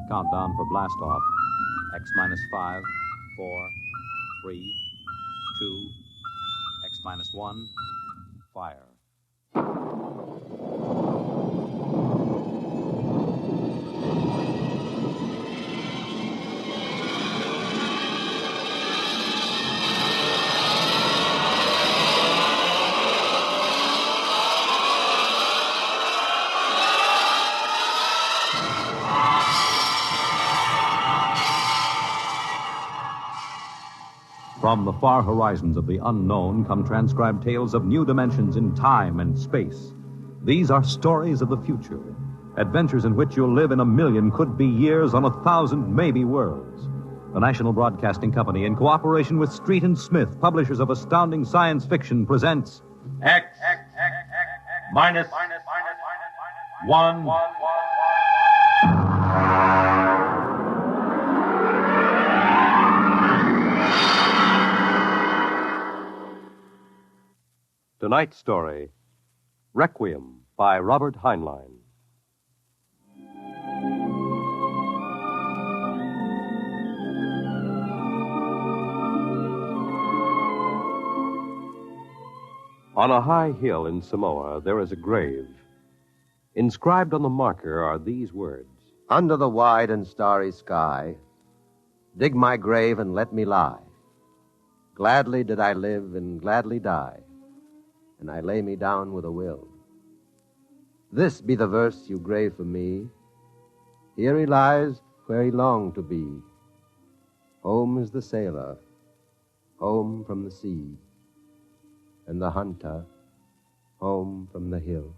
Countdown for blast off. X minus 5, 4, 3, 2, X minus 1, fire. From the far horizons of the unknown come transcribed tales of new dimensions in time and space. These are stories of the future, adventures in which you'll live in 1,000,000 could-be years on 1,000 maybe worlds. The National Broadcasting Company, in cooperation with Street and Smith, publishers of astounding science fiction, presents X minus 1. Tonight's story, Requiem by Robert Heinlein. On a high hill in Samoa, there is a grave. Inscribed on the marker are these words: Under the wide and starry sky, dig my grave and let me lie. Gladly did I live and gladly die, and I lay me down with a will. This be the verse you grave for me. Here he lies where he longed to be. Home is the sailor, home from the sea, and the hunter, home from the hill.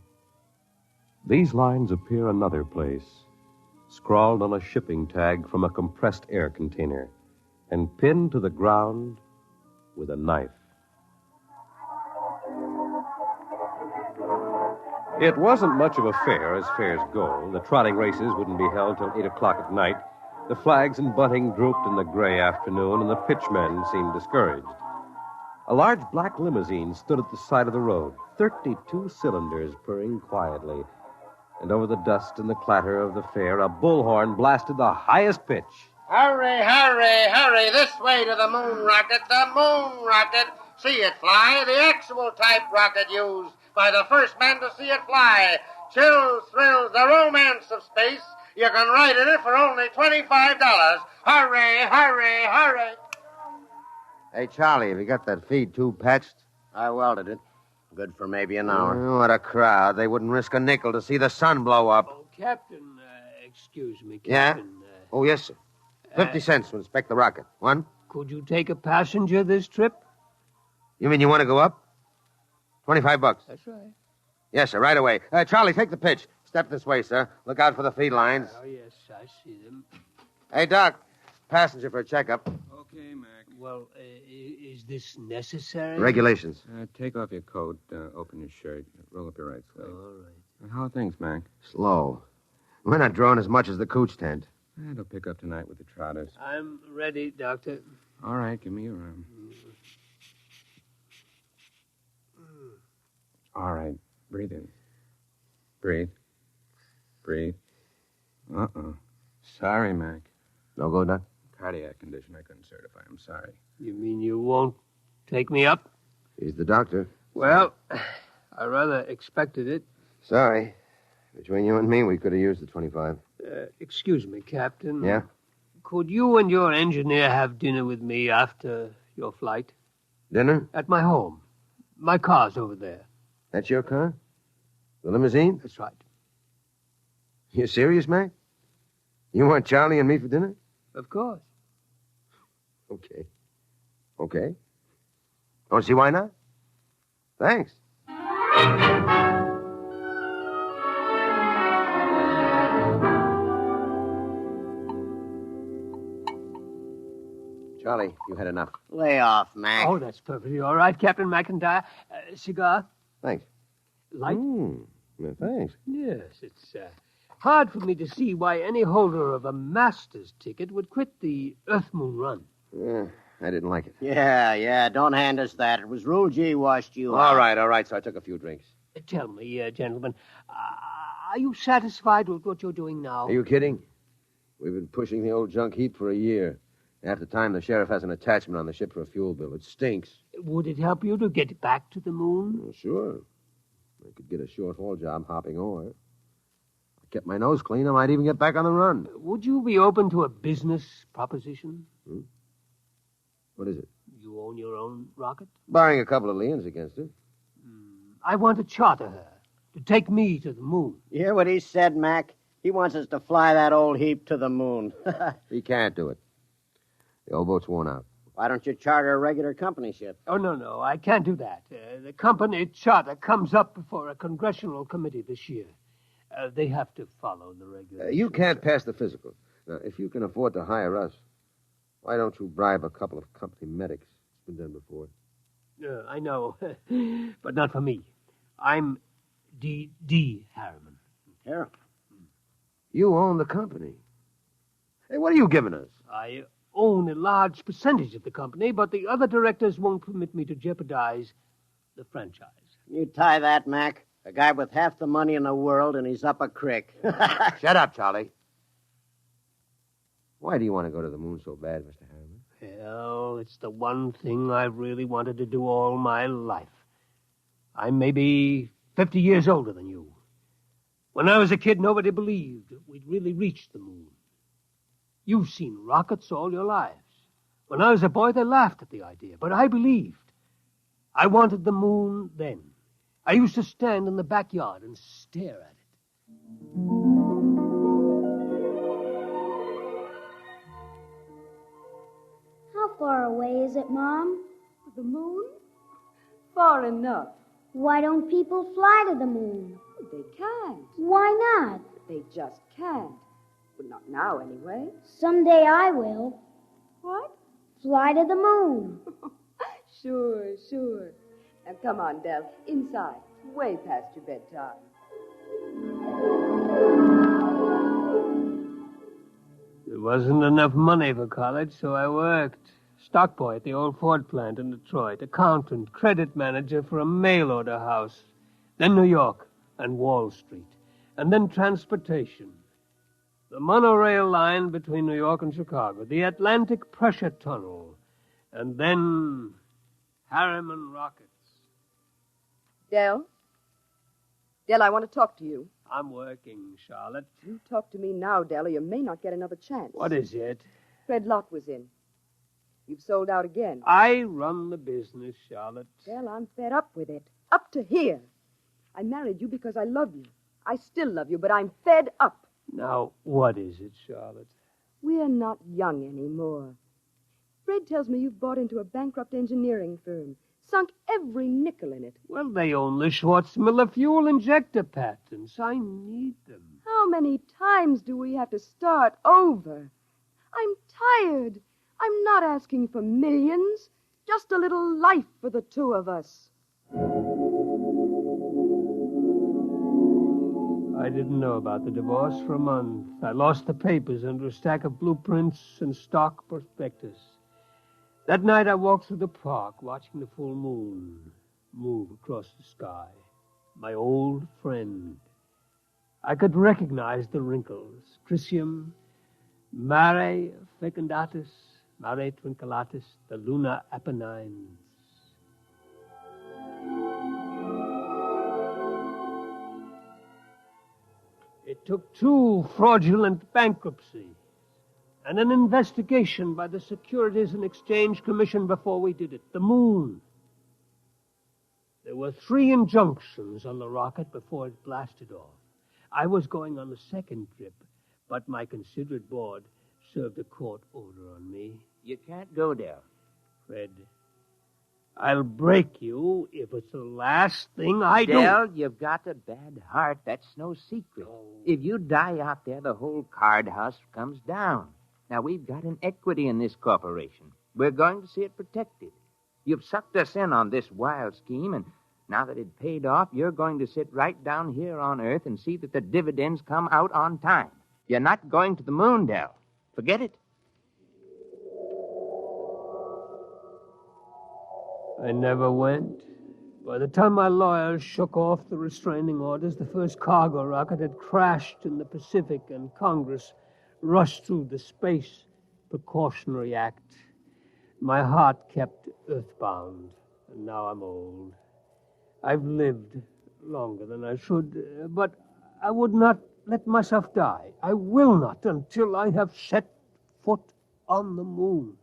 These lines appear another place, scrawled on a shipping tag from a compressed air container, and pinned to the ground with a knife. It wasn't much of a fair, as fairs go. The trotting races wouldn't be held till 8 o'clock at night. The flags and bunting drooped in the gray afternoon, and the pitchmen seemed discouraged. A large black limousine stood at the side of the road, 32 cylinders purring quietly. And over the dust and the clatter of the fair, a bullhorn blasted the highest pitch. Hurry, hurry, hurry, this way to the moon rocket, the moon rocket. See it fly, the actual type rocket used by the first man to see it fly. Chills, thrills, the romance of space. You can ride in it for only $25. Hurry, hurry, hurry. Hey, Charlie, have you got that feed tube patched? I welded it. Good for maybe an hour. Oh, what a crowd. They wouldn't risk a nickel to see the sun blow up. Oh, Captain, excuse me, Yeah? Captain. Oh, yes, sir. 50 cents to inspect the rocket. One? Could you take a passenger this trip? You mean you want to go up? $25. That's right. Yes, sir, right away. Charlie, take the pitch. Step this way, sir. Look out for the feed lines. Oh, yes, I see them. Hey, Doc, passenger for a checkup. Okay, Mac. Well, is this necessary? Regulations. Take off your coat, open your shirt, roll up your right sleeve. All right. How are things, Mac? Slow. We're not drawing as much as the cooch tent. It'll pick up tonight with the trotters. I'm ready, Doctor. All right, give me your arm. All right, breathe in. Breathe. Breathe. Uh-oh. Sorry, Mac. No go, Doc? Cardiac condition I couldn't certify. I'm sorry. You mean you won't take me up? He's the doctor. Well, I rather expected it. Sorry. Between you and me, we could have used the 25. Excuse me, Captain. Yeah? Could you and your engineer have dinner with me after your flight? Dinner? At my home. My car's over there. That's your car? The limousine? That's right. You serious, Mac? You want Charlie and me for dinner? Of course. Okay. Okay. Don't see why not? Thanks. Charlie, you had enough. Lay off, Mac. Oh, that's perfectly all right, Captain McIntyre. Cigar? Thanks. Light? Well, thanks. Yes, it's hard for me to see why any holder of a master's ticket would quit the Earth-Moon run. I didn't like it. Yeah, don't hand us that. It was Rule G washed you out. All right, so I took a few drinks. Tell me, gentlemen, are you satisfied with what you're doing now? Are you kidding? We've been pushing the old junk heap for a year. Half the time, the sheriff has an attachment on the ship for a fuel bill. It stinks. Would it help you to get back to the moon? Well, sure. I could get a short-haul job hopping ore. I kept my nose clean. I might even get back on the run. Would you be open to a business proposition? What is it? You own your own rocket? Barring a couple of liens against it. I want to charter her to take me to the moon. You hear what he said, Mac? He wants us to fly that old heap to the moon. He can't do it. The old boat's worn out. Why don't you charter a regular company ship? Oh, no, I can't do that. The company charter comes up before a congressional committee this year. They have to follow the regulations. You can't pass the physical. Now, if you can afford to hire us, why don't you bribe a couple of company medics? It's been done before. I know, but not for me. I'm D. Harriman. Harriman? You own the company. Hey, what are you giving us? I own a large percentage of the company, but the other directors won't permit me to jeopardize the franchise. You tie that, Mac. A guy with half the money in the world, and he's up a creek. Shut up, Charlie. Why do you want to go to the moon so bad, Mr. Harriman? Well, it's the one thing I've really wanted to do all my life. I'm maybe 50 years older than you. When I was a kid, nobody believed we'd really reached the moon. You've seen rockets all your lives. When I was a boy, they laughed at the idea, but I believed. I wanted the moon then. I used to stand in the backyard and stare at it. How far away is it, Mom? The moon? Far enough. Why don't people fly to the moon? They can't. Why not? They just can't. But not now, anyway. Someday I will. What? Fly to the moon. Sure. Now, come on, Del. Inside. Way past your bedtime. There wasn't enough money for college, so I worked. Stock boy at the old Ford plant in Detroit. Accountant, credit manager for a mail order house. Then New York and Wall Street. And then transportation. The monorail line between New York and Chicago. The Atlantic Pressure Tunnel. And then Harriman rockets. Del? Del, I want to talk to you. I'm working, Charlotte. You talk to me now, Del, or you may not get another chance. What is it? Fred Lott was in. You've sold out again. I run the business, Charlotte. Del, I'm fed up with it. Up to here. I married you because I love you. I still love you, but I'm fed up. Now, what is it, Charlotte? We're not young anymore. Fred tells me you've bought into a bankrupt engineering firm. Sunk every nickel in it. Well, they own the Schwarzmiller fuel injector patents. I need them. How many times do we have to start over? I'm tired. I'm not asking for millions. Just a little life for the two of us. I didn't know about the divorce for a month. I lost the papers under a stack of blueprints and stock prospectus. That night I walked through the park, watching the full moon move across the sky. My old friend. I could recognize the wrinkles. Crisium, Mare fecundatus, Mare twinkulatus, the lunar Apennines. It took 2 fraudulent bankruptcies and an investigation by the Securities and Exchange Commission before we did it. The moon. There were 3 injunctions on the rocket before it blasted off. I was going on the second trip, but my considerate board served a court order on me. You can't go there. Fred, I'll break you if it's the last thing I do. Del, you've got a bad heart. That's no secret. Oh. If you die out there, the whole card house comes down. Now, we've got an equity in this corporation. We're going to see it protected. You've sucked us in on this wild scheme, and now that it paid off, you're going to sit right down here on Earth and see that the dividends come out on time. You're not going to the moon, Del. Forget it. I never went. By the time my lawyers shook off the restraining orders, the first cargo rocket had crashed in the Pacific, and Congress rushed through the space precautionary act. My heart kept earthbound, and now I'm old. I've lived longer than I should, but I would not let myself die. I will not until I have set foot on the moon.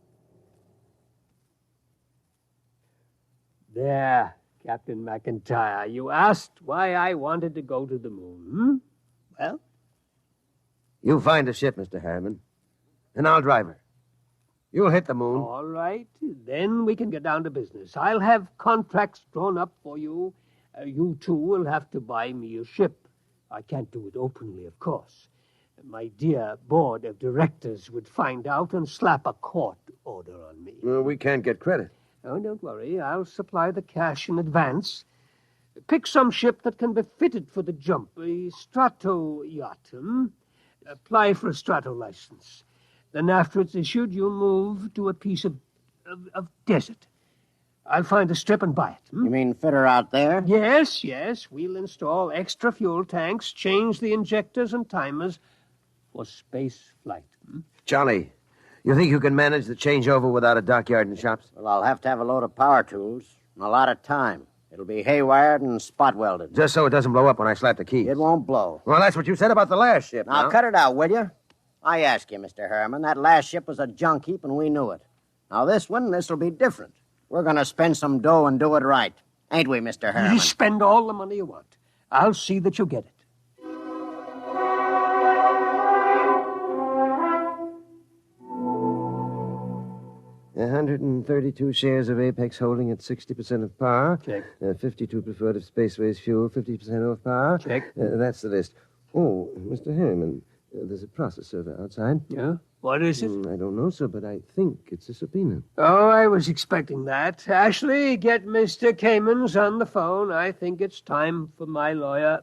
There, Captain McIntyre, you asked why I wanted to go to the moon. Well? You find a ship, Mr. Harriman, and I'll drive her. You'll hit the moon. All right. Then we can get down to business. I'll have contracts drawn up for you. You two will have to buy me a ship. I can't do it openly, of course. My dear board of directors would find out and slap a court order on me. Well, we can't get credit. Oh, don't worry. I'll supply the cash in advance. Pick some ship that can be fitted for the jump. A strato yacht. Apply for a strato license. Then after it's issued, you'll move to a piece of desert. I'll find a strip and buy it. You mean fit her out there? Yes. We'll install extra fuel tanks, change the injectors and timers for space flight. Charlie, you think you can manage the changeover without a dockyard and shops? Well, I'll have to have a load of power tools and a lot of time. It'll be haywired and spot welded. Just so it doesn't blow up when I slap the key. It won't blow. Well, that's what you said about the last ship. Now, cut it out, will you? I ask you, Mr. Harriman, that last ship was a junk heap and we knew it. Now, this'll be different. We're going to spend some dough and do it right. Ain't we, Mr. Harriman? You spend all the money you want. I'll see that you get it. $132 shares of Apex Holding at 60% of par. Check. 52 preferred of Spaceways Fuel, 50% off par. Check. That's the list. Oh, Mr. Harriman, there's a process server outside. Yeah? What is it? I don't know, sir, but I think it's a subpoena. Oh, I was expecting that. Ashley, get Mr. Kamens on the phone. I think it's time for my lawyer.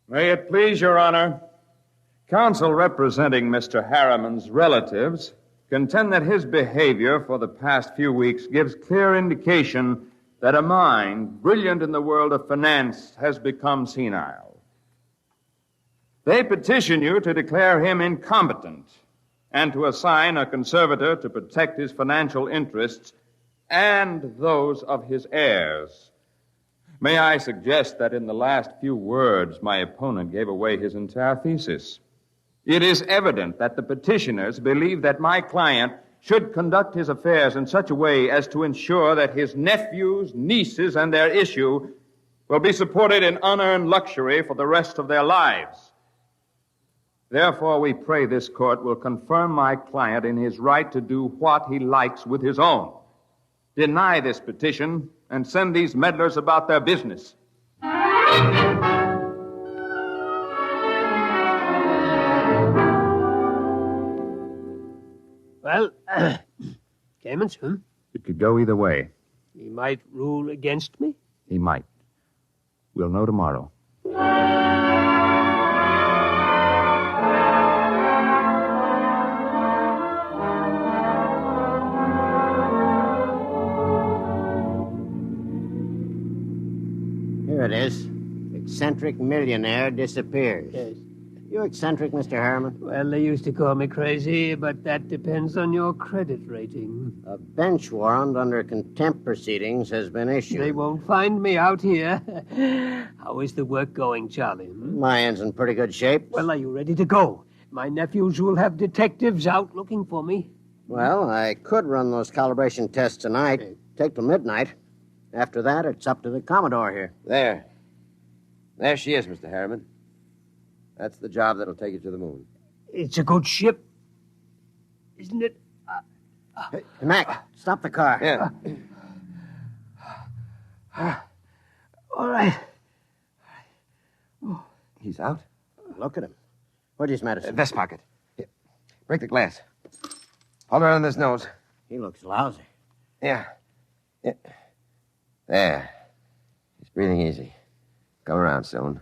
May it please your honor, counsel representing Mr. Harriman's relatives contend that his behavior for the past few weeks gives clear indication that a mind brilliant in the world of finance has become senile. They petition you to declare him incompetent and to assign a conservator to protect his financial interests and those of his heirs. May I suggest that in the last few words, my opponent gave away his entire thesis. It is evident that the petitioners believe that my client should conduct his affairs in such a way as to ensure that his nephews, nieces, and their issue will be supported in unearned luxury for the rest of their lives. Therefore, we pray this court will confirm my client in his right to do what he likes with his own. Deny this petition and send these meddlers about their business. Well, Kamens, It could go either way. He might rule against me? He might. We'll know tomorrow. Here it is. Eccentric millionaire disappears. Yes. You eccentric, Mr. Harriman? Well, they used to call me crazy, but that depends on your credit rating. A bench warrant under contempt proceedings has been issued. They won't find me out here. How is the work going, Charlie? My end's in pretty good shape. Well, are you ready to go? My nephews will have detectives out looking for me. Well, I could run those calibration tests tonight. Take till midnight. After that, it's up to the Commodore here. There she is, Mr. Harriman. That's the job that'll take you to the moon. It's a good ship, isn't it? Hey, Mac, stop the car. Yeah. All right. He's out? Look at him. Where's his medicine? Vest pocket. Here. Break the glass. Hold around his nose. He looks lousy. Yeah. There. He's breathing easy. Come around soon.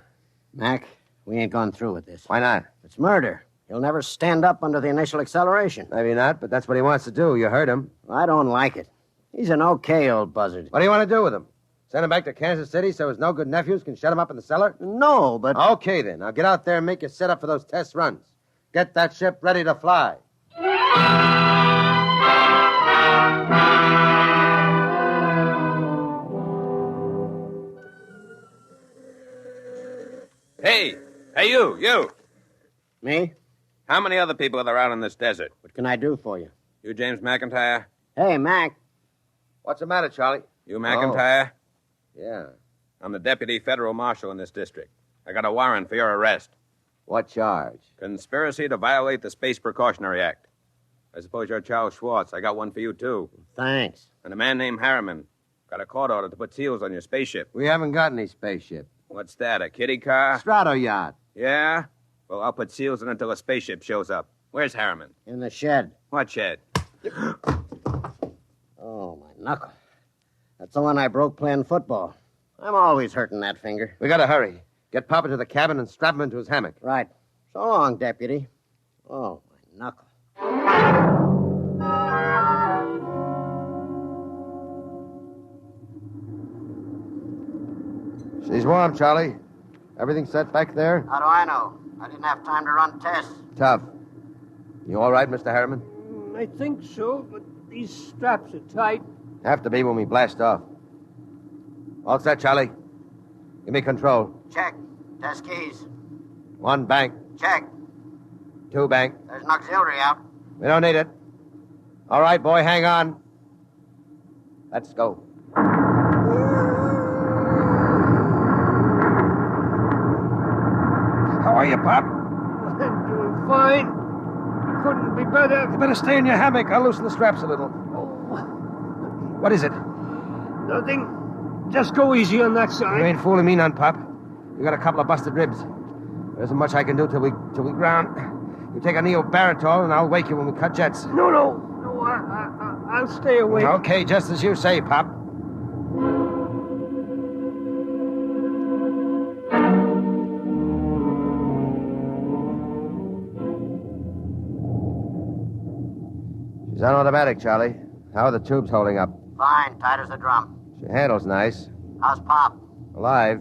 Mac, we ain't gone through with this. Why not? It's murder. He'll never stand up under the initial acceleration. Maybe not, but that's what he wants to do. You heard him. I don't like it. He's an okay old buzzard. What do you want to do with him? Send him back to Kansas City so his no-good nephews can shut him up in the cellar? No, but... Okay, then. Now get out there and make your setup for those test runs. Get that ship ready to fly. Hey, you. Me? How many other people are there out in this desert? What can I do for you? You James McIntyre? Hey, Mac. What's the matter, Charlie? You McIntyre? Yeah. I'm the deputy federal marshal in this district. I got a warrant for your arrest. What charge? Conspiracy to violate the Space Precautionary Act. I suppose you're Charles Schwartz. I got one for you, too. Thanks. And a man named Harriman. Got a court order to put seals on your spaceship. We haven't got any spaceship. What's that, a kiddie car? Strato yacht. Yeah? Well, I'll put seals on it until a spaceship shows up. Where's Harriman? In the shed. What shed? Oh, my knuckle. That's the one I broke playing football. I'm always hurting that finger. We gotta hurry. Get Papa to the cabin and strap him into his hammock. Right. So long, deputy. Oh, my knuckle. She's warm, Charlie. Everything set back there? How do I know? I didn't have time to run tests. Tough. You all right, Mr. Harriman? I think so, but these straps are tight. Have to be when we blast off. All set, Charlie. Give me control. Check. Test keys. 1 bank. Check. 2 bank. There's an auxiliary out. We don't need it. All right, boy, hang on. Let's go. How are you, Pop? I'm doing fine. Couldn't be better. You better stay in your hammock. I'll loosen the straps a little. What is it? Nothing. Just go easy on that side. You ain't fooling me none, Pop. You got a couple of busted ribs. There isn't much I can do till we ground. You take a neobaritol, and I'll wake you when we cut jets. No, I'll stay awake. Okay, just as you say, Pop. She's on automatic, Charlie. How are the tubes holding up? Fine, tight as a drum. She handles nice. How's Pop? Alive.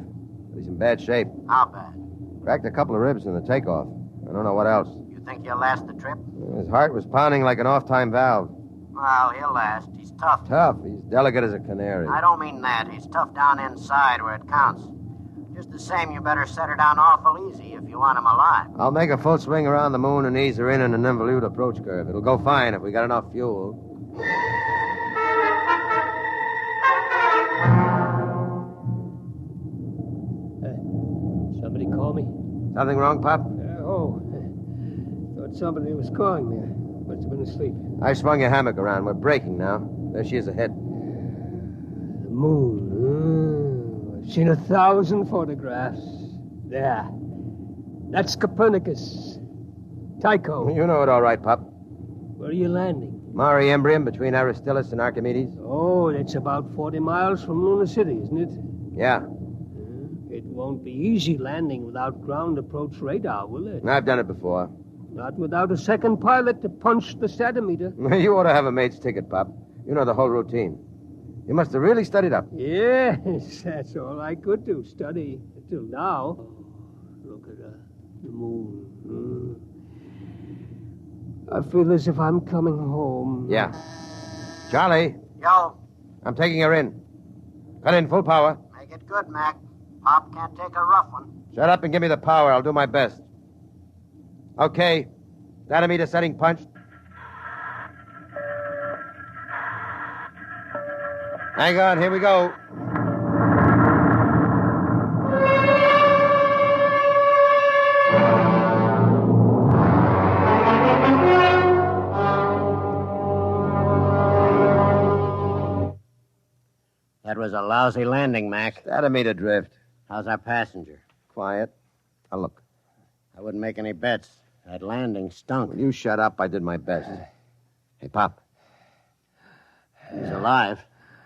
But he's in bad shape. How bad? Cracked a couple of ribs in the takeoff. I don't know what else. You think he'll last the trip? His heart was pounding like an off-time valve. Well, he'll last. He's tough. Tough. He's delicate as a canary. I don't mean that. He's tough down inside where it counts. Just the same, you better set her down awful easy if you want him alive. I'll make a full swing around the moon and ease her in an involute approach curve. It'll go fine if we got enough fuel. Somebody call me? Something wrong, Pop? Thought somebody was calling me. I must have been asleep. I swung your hammock around. We're breaking now. There she is ahead. The moon. I've seen 1,000 photographs. There. That's Copernicus. Tycho. You know it all right, Pop. Where are you landing? Mare Imbrium between Aristillus and Archimedes. Oh, that's about 40 miles from Luna City, isn't it? Yeah. It won't be easy landing without ground approach radar, will it? I've done it before. Not without a second pilot to punch the satometer. You ought to have a mate's ticket, Pop. You know the whole routine. You must have really studied up. Yes, that's all I could do, study until now. Look at the moon. I feel as if I'm coming home. Yeah. Charlie, Yo, I'm taking her in. Cut in full power. make it good, Mac. Pop can't take a rough one. Shut up and give me the power. I'll do my best. Okay. Datometer setting punched. Hang on, here we go. That was a lousy landing, Mac. Datometer drift. How's our passenger? Quiet. Now look. I wouldn't make any bets. That landing stunk. Will you shut up? I did my best. Hey, Pop. He's alive.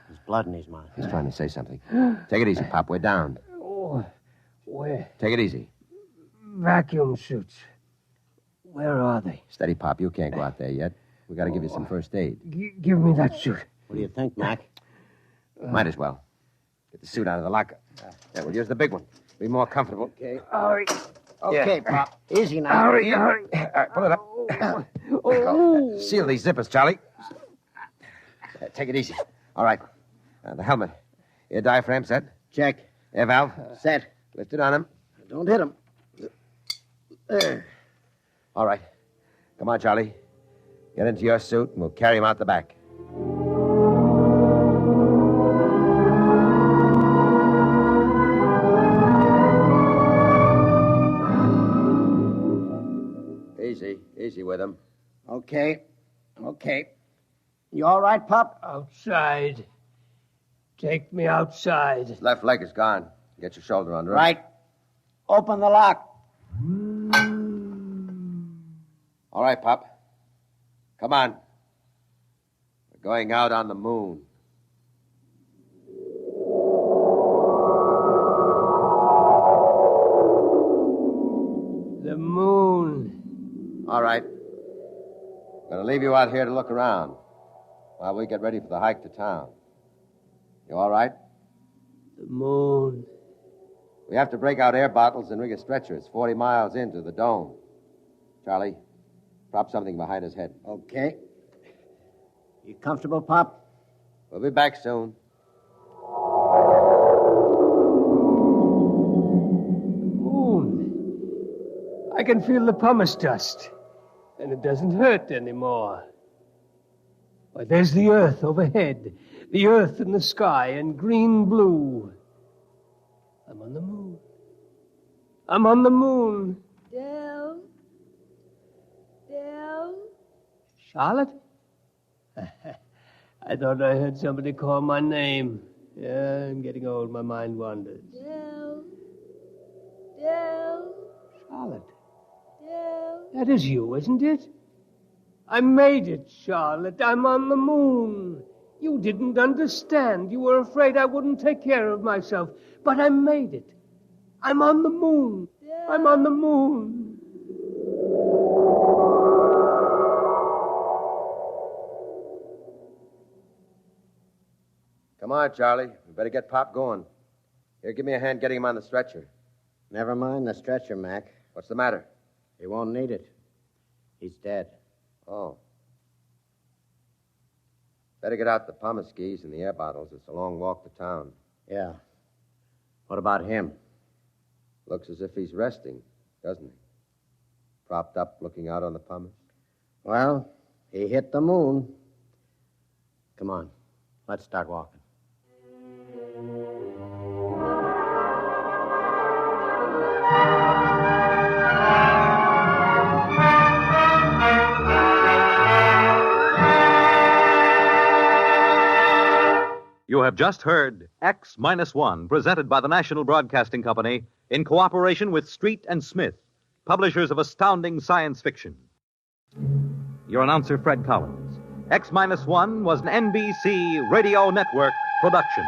There's blood in his mouth. He's trying to say something. Take it easy, Pop. We're down. Oh, where? Take it easy. Vacuum suits. Where are they? Steady, Pop. You can't go out there yet. We got to give you some first aid. Give me that suit. What do you think, Mac? Might as well. Get the suit out of the locker. Yeah, we'll use the big one. Be more comfortable. Okay. Hurry. Okay, Pop. Easy now. Hurry. All right, pull it up. Seal these zippers, Charlie. Take it easy. All right. The helmet. Air diaphragm set. Check. Air valve. Set. Lift it on him. Don't hit him. There. All right. Come on, Charlie. Get into your suit, and we'll carry him out the back. Easy with him. Okay. You all right, Pop? Outside. Take me outside. His left leg is gone. Get your shoulder under him. Right. Open the lock. All right, Pop. Come on. We're going out on the moon. The moon. All right. I'm going to leave you out here to look around while we get ready for the hike to town. You all right? The moon. We have to break out air bottles and rig a stretcher. It's 40 miles into the dome. Charlie, prop something behind his head. Okay. You comfortable, Pop? We'll be back soon. Moon. I can feel the pumice dust, and it doesn't hurt anymore. Why, there's the earth overhead, the earth in the sky, and green blue. I'm on the moon. I'm on the moon. Del. Charlotte? I thought I heard somebody call my name. Yeah, I'm getting old. My mind wanders. Del. Charlotte. That is you, isn't it? I made it, Charlotte. I'm on the moon. You didn't understand. You were afraid I wouldn't take care of myself. But I made it. I'm on the moon. I'm on the moon. Come on, Charlie. We better get Pop going. Here, give me a hand getting him on the stretcher. Never mind the stretcher, Mac. What's the matter? He won't need it. He's dead. Oh. Better get out the pumice skis and the air bottles. It's a long walk to town. Yeah. What about him? Looks as if he's resting, doesn't he? Propped up, looking out on the pumice. Well, he hit the moon. Come on. Let's start walking. You have just heard X-1, presented by the National Broadcasting Company in cooperation with Street and Smith, publishers of astounding science fiction. Your announcer, Fred Collins. X-1 was an NBC Radio Network production.